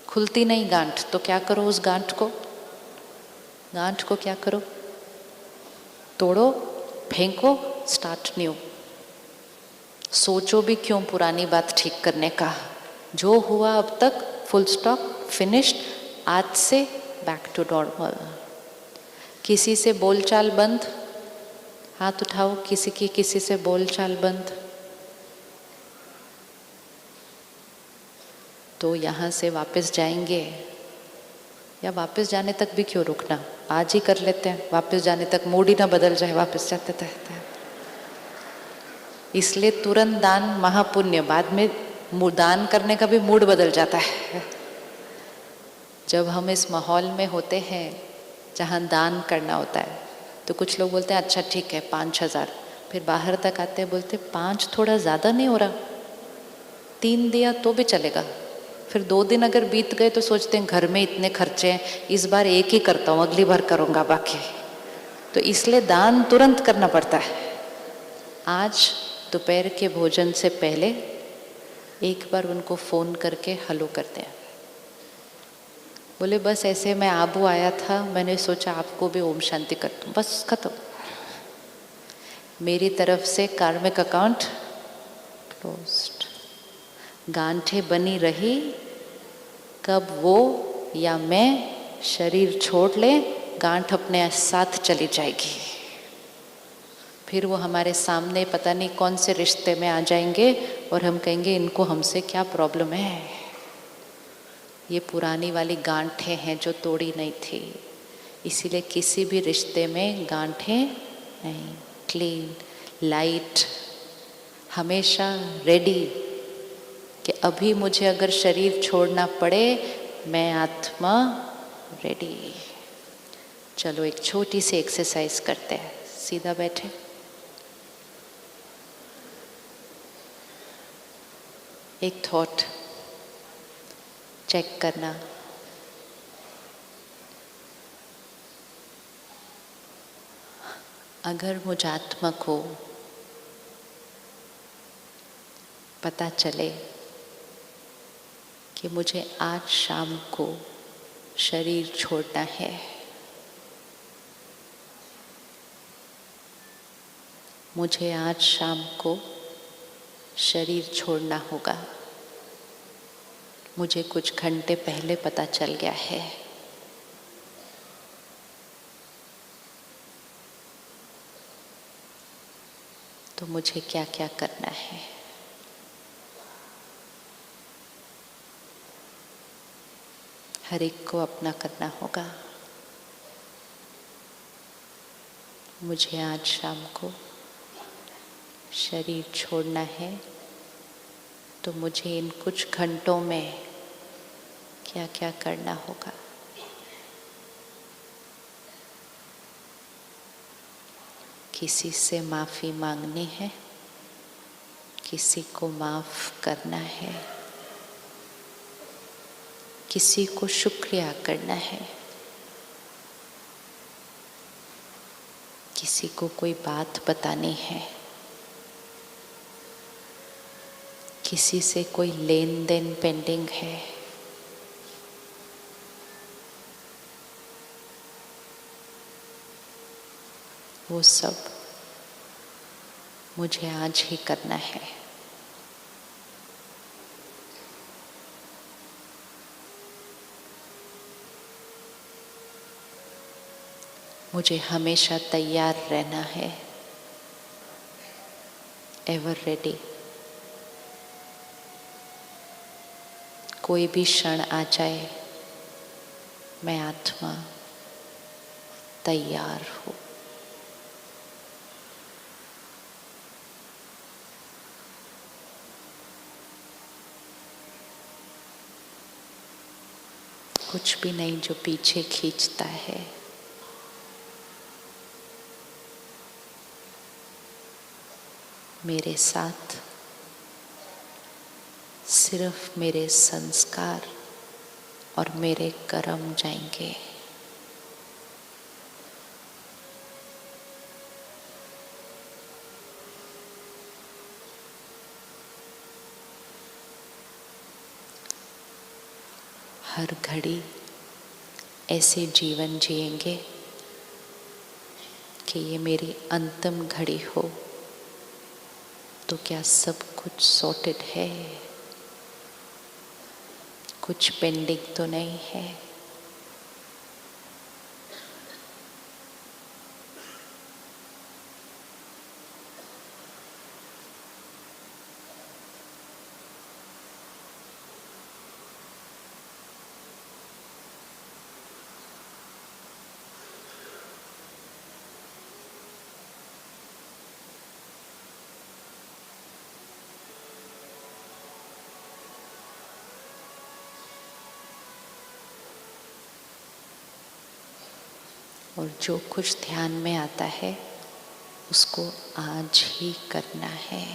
खुलती नहीं गांठ, तो क्या करो उस गांठ को? गांठ को क्या करो? तोड़ो, फेंको, स्टार्ट न्यू। सोचो भी क्यों पुरानी बात ठीक करने का? जो हुआ अब तक, फुल स्टॉप, फिनिश्ड। आज से बैक टू नॉर्मल। किसी से बोलचाल बंद, हाथ उठाओ, किसी से बोलचाल बंद। तो यहाँ से वापस जाएंगे, या वापस जाने तक भी क्यों रुकना, आज ही कर लेते हैं, वापस जाने तक मूड ही ना बदल जाए वापस जाते थे। इसलिए तुरंत दान महापुण्य, बाद में दान करने का भी मूड बदल जाता है। जब हम इस माहौल में होते हैं जहाँ दान करना होता है तो कुछ लोग बोलते हैं अच्छा ठीक है 5,000, फिर बाहर तक आते हैं बोलते 5 थोड़ा ज़्यादा नहीं हो रहा? 3 दिया तो भी चलेगा, फिर 2 दिन अगर बीत गए तो सोचते हैं घर में इतने खर्चे हैं, इस बार एक ही करता हूँ, अगली बार करूँगा बाकी। तो इसलिए दान तुरंत करना पड़ता है। आज दोपहर के भोजन से पहले एक बार उनको फ़ोन करके हेलो करते हैं। बोले बस ऐसे मैं आबू आया था, मैंने सोचा आपको भी ओम शांति कर दूँ, बस खत्म। मेरी तरफ से कार्मिक अकाउंट क्लोज्ड। गांठें बनी रही, कब वो या मैं शरीर छोड़ ले गांठ अपने साथ चली जाएगी। फिर वो हमारे सामने पता नहीं कौन से रिश्ते में आ जाएंगे और हम कहेंगे इनको हमसे क्या प्रॉब्लम है। ये पुरानी वाली गांठें हैं जो तोड़ी नहीं थी। इसीलिए किसी भी रिश्ते में गांठें नहीं, क्लीन, लाइट, हमेशा रेडी कि अभी मुझे अगर शरीर छोड़ना पड़े, मैं आत्मा रेडी। चलो एक छोटी सी एक्सरसाइज करते हैं। सीधा बैठे, एक थॉट चेक करना, अगर मुझ आत्मा को पता चले कि मुझे आज शाम को शरीर छोड़ना है, मुझे आज शाम को शरीर छोड़ना होगा, मुझे कुछ घंटे पहले पता चल गया है, तो मुझे क्या क्या करना है। हर एक को अपना करना होगा। मुझे आज शाम को शरीर छोड़ना है, तो मुझे इन कुछ घंटों में क्या क्या करना होगा। किसी से माफ़ी मांगनी है, किसी को माफ़ करना है, किसी को शुक्रिया करना है, किसी को कोई बात बतानी है, किसी से कोई लेन देन पेंडिंग है, वो सब मुझे आज ही करना है। मुझे हमेशा तैयार रहना है, एवर रेडी। कोई भी क्षण आ जाए, मैं आत्मा तैयार हूँ। कुछ भी नहीं जो पीछे खींचता है। मेरे साथ सिर्फ मेरे संस्कार और मेरे कर्म जाएंगे। हर घड़ी ऐसे जीवन जिएंगे कि ये मेरी अंतिम घड़ी हो, तो क्या सब कुछ सॉर्टेड है? कुछ पेंडिंग तो नहीं है? और जो कुछ ध्यान में आता है उसको आज ही करना है।